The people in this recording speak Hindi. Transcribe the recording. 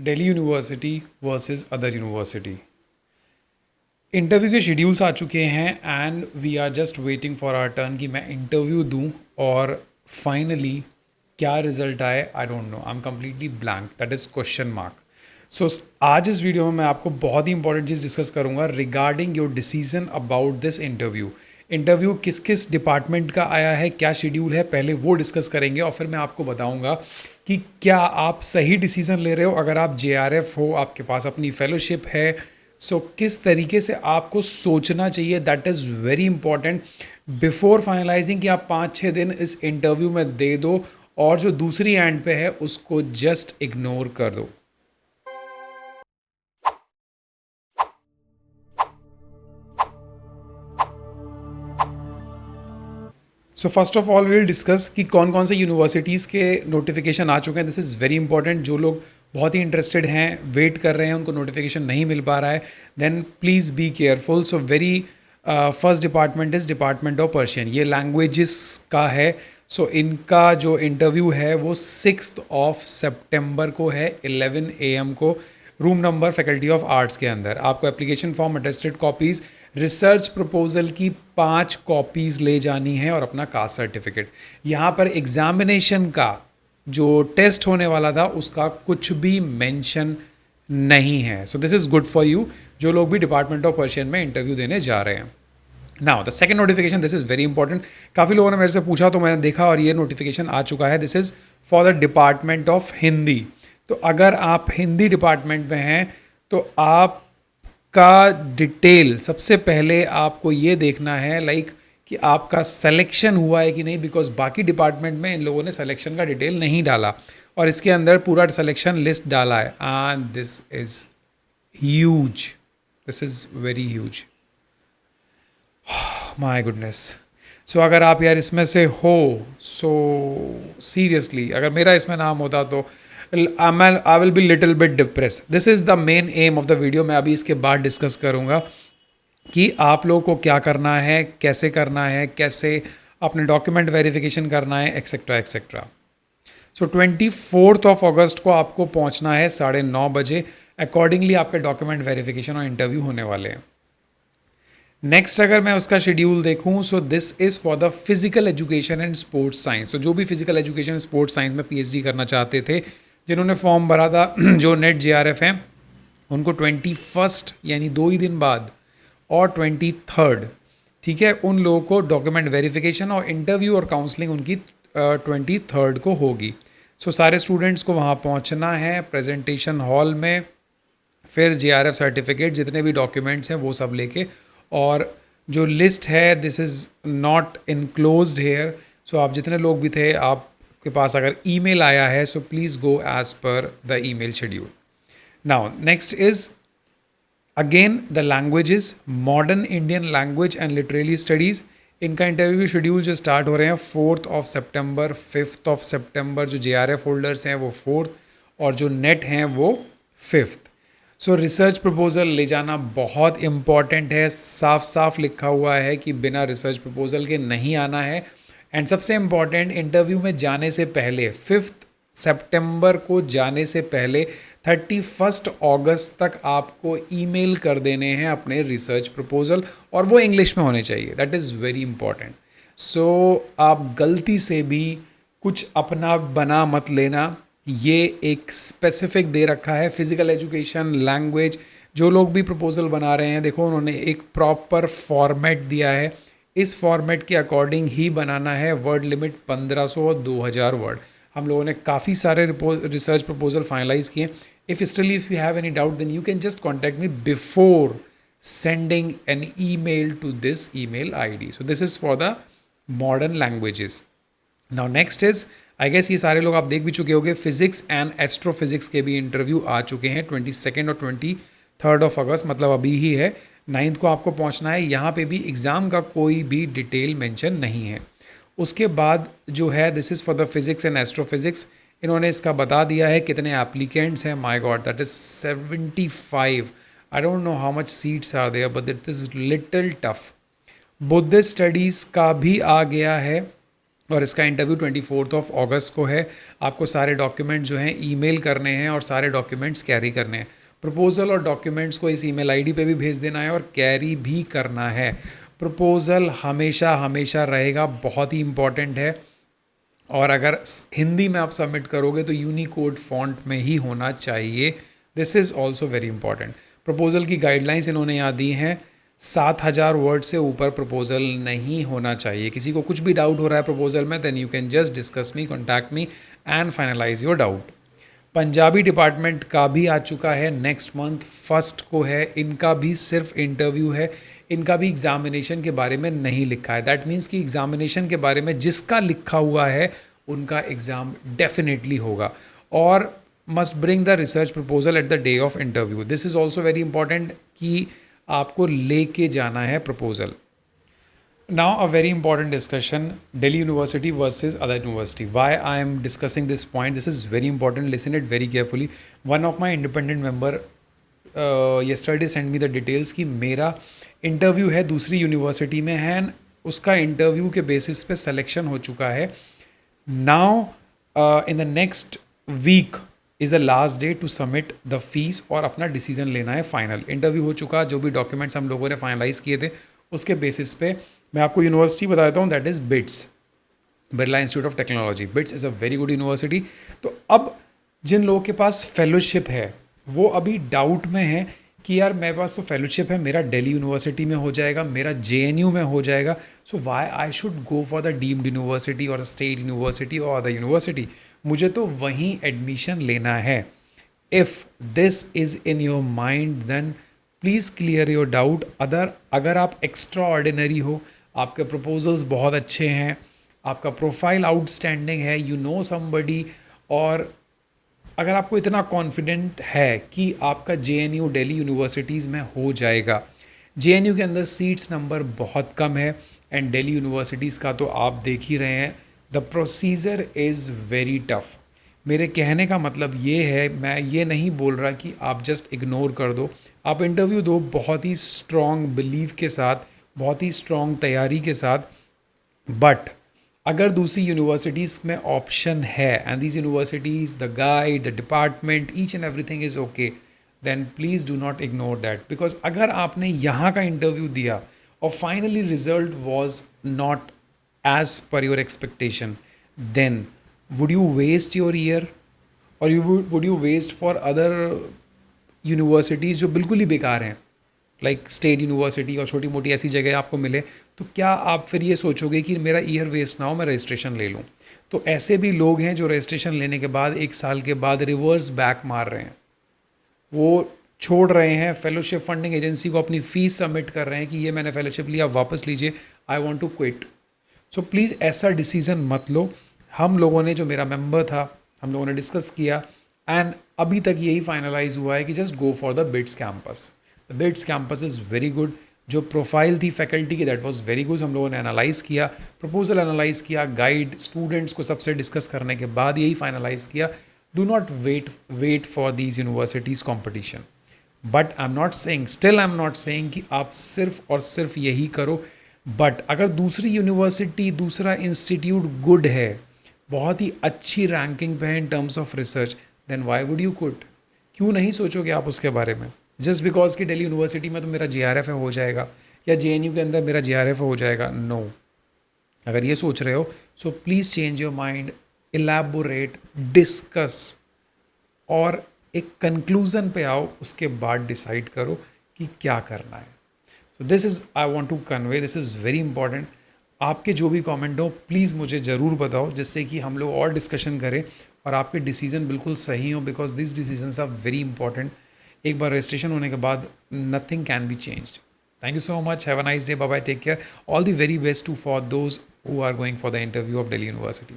Delhi university versus other university. Interview के शेड्यूल्स आ चुके हैं and we are just waiting for our turn कि मैं इंटरव्यू दूं और फाइनली क्या रिजल्ट आए I don't know. I am completely blank, that is question mark. So आज इस वीडियो में मैं आपको बहुत ही इंपॉर्टेंट चीज़ डिस्कस करूंगा regarding your decision about this interview. Interview किस किस डिपार्टमेंट का आया है, क्या शेड्यूल है, पहले वो डिस्कस करेंगे और फिर मैं आपको बताऊंगा कि क्या आप सही डिसीजन ले रहे हो। अगर आप JRF हो, आपके पास अपनी फेलोशिप है, सो किस तरीके से आपको सोचना चाहिए, that is very important before finalising कि आप 5-6 दिन इस इंटरव्यू में दे दो और जो दूसरी एंड पे है उसको जस्ट इग्नोर कर दो। So first of all will discuss कि कौन कौन से यूनिवर्सिटीज़ के नोटिफिकेशन आ चुके हैं। This is very important. जो लोग बहुत ही इंटरेस्टेड हैं, वेट कर रहे हैं, उनको नोटिफिकेशन नहीं मिल पा रहा है, then please be careful. So very first department is department of Persian, ये लैंग्वेजेस का है। सो इनका जो इंटरव्यू है वो 6 सितंबर को है 11 AM को, room number faculty of arts के अंदर। आपको application form, attested copies, research proposal की 5 कॉपीज़ ले जानी है और अपना कास्ट सर्टिफिकेट। यहाँ पर एग्जामिनेशन का जो टेस्ट होने वाला था उसका कुछ भी मेंशन नहीं है। So this is good for you जो लोग भी डिपार्टमेंट ऑफ पर्शियन में इंटरव्यू देने जा रहे हैं। Now the second notification, this is very important. काफ़ी लोगों ने मेरे से पूछा तो मैंने देखा और ये नोटिफिकेशन आ चुका है। This is for the department of Hindi. तो अगर आप हिंदी डिपार्टमेंट में हैं तो आपका डिटेल सबसे पहले आपको ये देखना है कि आपका सिलेक्शन हुआ है कि नहीं, बिकॉज बाकी डिपार्टमेंट में इन लोगों ने सिलेक्शन का डिटेल नहीं डाला और इसके अंदर पूरा सिलेक्शन लिस्ट डाला है and this is huge, this is very huge, my goodness. So अगर आप यार इसमें से हो, सो सीरियसली अगर मेरा इसमें नाम होता तो I will be little bit depress. This is the main M of the video. मैं अभी इसके बाद डिस्कस करूँगा कि आप लोगों को क्या करना है, कैसे अपने डॉक्यूमेंट वेरिफिकेशन करना है, एक्सेट्रा एक्सेट्रा। सो 24 अगस्त को आपको पहुंचना है 9:30 बजे। अकॉर्डिंगली आपके डॉक्यूमेंट वेरिफिकेशन और इंटरव्यू होने वाले हैं। नेक्स्ट अगर मैं उसका शेड्यूल देखूं, सो this is for the physical education and sports science. तो जो भी फिजिकल एजुकेशन स्पोर्ट्स साइंस में PhD करना चाहते थे, जिन्होंने फॉर्म भरा था जो नेट JRF हैं, उनको 21 यानी 2 ही दिन बाद और 23, ठीक है, उन लोगों को डॉक्यूमेंट वेरिफिकेशन और इंटरव्यू और काउंसलिंग उनकी 23 को होगी। सो सारे स्टूडेंट्स को वहाँ पहुँचना है प्रेजेंटेशन हॉल में, फिर JRF सर्टिफिकेट, जितने भी डॉक्यूमेंट्स हैं वो सब लेके, और जो लिस्ट है this is not enclosed here. So आप जितने लोग भी थे, आपके पास अगर ईमेल आया है, so please go as per the email schedule. Now next is again the languages, modern Indian language and literary studies. इनका इंटरव्यू शेड्यूल जो स्टार्ट हो रहे हैं 4 सितंबर, 5 सितंबर। जो JRF होल्डर्स हैं वो 4 और जो नेट हैं वो 5। सो रिसर्च प्रपोजल ले जाना बहुत इम्पॉर्टेंट है। साफ साफ लिखा हुआ है कि बिना रिसर्च प्रपोजल के नहीं आना है। एंड सबसे इम्पॉर्टेंट, इंटरव्यू में जाने से पहले 5 सितंबर को जाने से पहले 31 अगस्त तक आपको ईमेल कर देने हैं अपने रिसर्च प्रपोजल, और वो इंग्लिश में होने चाहिए। That is very important. So आप गलती से भी कुछ अपना बना मत लेना। ये एक स्पेसिफिक दे रखा है फिजिकल एजुकेशन, लैंग्वेज। जो लोग भी प्रपोजल बना रहे हैं, देखो उन्होंने एक प्रॉपर फॉर्मेट दिया है, इस फॉर्मेट के अकॉर्डिंग ही बनाना है। वर्ड लिमिट 1500 और 2000 वर्ड। हम लोगों ने काफ़ी सारे रिसर्च प्रपोजल फाइनलाइज किए। If you have any doubt then you can just contact me before sending an email to this email ID. So this is for the modern languages. Now next is, I guess ये सारे लोग आप देख भी चुके होंगे, फिजिक्स एंड एस्ट्रोफिजिक्स के भी इंटरव्यू आ चुके हैं 22 और 23 अगस्त, मतलब अभी ही है। 9 को आपको पहुंचना है। यहाँ पे भी एग्ज़ाम का कोई भी डिटेल मेंशन नहीं है। उसके बाद जो है this is for the physics and astrophysics. इन्होंने इसका बता दिया है कितने एप्लीकेंट्स हैं। My god, that is 75। I don't know how much seats are there but it is little tough. Buddhist studies का भी आ गया है और इसका इंटरव्यू 24 अगस्त को है। आपको सारे डॉक्यूमेंट जो हैं ईमेल करने हैं और सारे डॉक्यूमेंट्स कैरी करने हैं। प्रपोज़ल और डॉक्यूमेंट्स को इस ईमेल आईडी पे भी भेज देना है और कैरी भी करना है। प्रपोज़ल हमेशा हमेशा रहेगा, बहुत ही इम्पॉर्टेंट है। और अगर हिंदी में आप सबमिट करोगे तो यूनिकोड फॉन्ट में ही होना चाहिए। This is also very important. Proposal की गाइडलाइंस इन्होंने यहाँ दी हैं, 7,000 वर्ड से ऊपर प्रपोज़ल नहीं होना चाहिए। किसी को कुछ भी डाउट हो रहा है प्रपोज़ल में, then you can just discuss me, contact me and finalise your doubt. Punjabi department का भी आ चुका है, नेक्स्ट मंथ 1 को है। इनका भी सिर्फ इंटरव्यू है, इनका भी एग्जामिनेशन के बारे में नहीं लिखा है। दैट मीन्स कि एग्जामिनेशन के बारे में जिसका लिखा हुआ है उनका एग्ज़ाम डेफिनेटली होगा। और must bring the research proposal at the day of interview. This is also very important कि आपको लेके जाना है proposal. Now, a very important discussion, Delhi University versus other university. Why I am discussing this point? This is very important. Listen it very carefully. One of my independent member yesterday sent me the details कि मेरा इंटरव्यू है दूसरी यूनिवर्सिटी में है, उसका इंटरव्यू के बेसिस पे सिलेक्शन हो चुका है। Now in the next week is the last day to submit the fees और अपना डिसीजन लेना है फाइनल। इंटरव्यू हो चुका, जो भी डॉक्यूमेंट्स हम लोगों ने फाइनलाइज किए थे उसके बेसिस पे मैं आपको यूनिवर्सिटी बता देता हूँ, that is bits, Birla institute of technology. Bits is a very good university. तो अब जिन लोगों के पास फेलोशिप है वो अभी डाउट में है कि यार मेरे पास तो फेलोशिप है, मेरा दिल्ली यूनिवर्सिटी में हो जाएगा, मेरा JNU में हो जाएगा, so why I should go for the deemed university और स्टेट यूनिवर्सिटी और द यूनिवर्सिटी, मुझे तो वहीं एडमिशन लेना है। If this is in your mind then please clear your doubt. अगर आप एक्स्ट्रा ऑर्डिनरी हो, आपके प्रपोजल्स बहुत अच्छे हैं, आपका प्रोफाइल आउटस्टैंडिंग है, यू नो समबडी, और अगर आपको इतना कॉन्फिडेंट है कि आपका JNU दिल्ली यूनिवर्सिटीज़ में हो जाएगा। JNU के अंदर सीट्स नंबर बहुत कम है एंड दिल्ली यूनिवर्सिटीज़ का तो आप देख ही रहे हैं, the procedure is very tough. मेरे कहने का मतलब ये है, मैं ये नहीं बोल रहा कि आप जस्ट इग्नोर कर दो, आप इंटरव्यू दो बहुत ही स्ट्रॉन्ग बिलीव के साथ, बहुत ही स्ट्रॉन्ग तैयारी के साथ। बट अगर दूसरी यूनिवर्सिटीज़ में ऑप्शन है and these universities, the guide, the department, each and everything is okay, then please do not ignore that. Because अगर आपने यहाँ का इंटरव्यू दिया और finally result was not as per your expectation, then would you waste your year और would you waste for other universities जो बिल्कुल ही बेकार हैं, लाइक स्टेट यूनिवर्सिटी और छोटी मोटी ऐसी जगह आपको मिले, तो क्या आप फिर ये सोचोगे कि मेरा ईयर वेस्ट ना हो, मैं रजिस्ट्रेशन ले लूँ? तो ऐसे भी लोग हैं जो रजिस्ट्रेशन लेने के बाद 1 साल के बाद रिवर्स बैक मार रहे हैं, वो छोड़ रहे हैं, फेलोशिप फंडिंग एजेंसी को अपनी फ़ीस सबमिट कर रहे हैं कि ये मैंने फेलोशिप लिया, वापस लीजिए, I want to quit. So please ऐसा डिसीज़न मत लो। हम लोगों ने, जो मेरा मेंबर था, हम लोगों ने डिस्कस किया एंड अभी तक यही फाइनलाइज हुआ है कि just go for the BITS campus. The BITS campus is very good. जो प्रोफाइल थी फैकल्टी की, दैट वाज वेरी गुड। हम लोगों ने एनालाइज़ किया, प्रपोजल एनालाइज़ किया, गाइड स्टूडेंट्स को सबसे डिस्कस करने के बाद यही फाइनलाइज़ किया। Do not wait for these universities competition. But I am not saying, still I am not saying कि आप सिर्फ और सिर्फ यही करो। बट अगर दूसरी यूनिवर्सिटी, दूसरा इंस्टीट्यूट गुड है, बहुत ही अच्छी रैंकिंग पे है in terms of research, then why would you quit? क्यों नहीं सोचोगे आप उसके बारे में? जस्ट बिकॉज कि दिल्ली यूनिवर्सिटी में तो मेरा JRF है हो जाएगा, या JNU के अंदर मेरा JRF हो जाएगा, नो। अगर ये सोच रहे हो, so please change your mind, elaborate, discuss और एक कंक्लूज़न पे आओ, उसके बाद डिसाइड करो कि क्या करना है। So this is I want to convey, this is very important. आपके जो भी कमेंट हो प्लीज़ मुझे ज़रूर बताओ, जिससे कि हम लोग और डिस्कशन करें और आपके डिसीजन बिल्कुल सही हो, because this decisions are very important. एक बार रजिस्ट्रेशन होने के बाद nothing can be changed. Thank you so much, have a nice day, bye bye, take care, all the very best to for those who are going for the interview of Delhi university.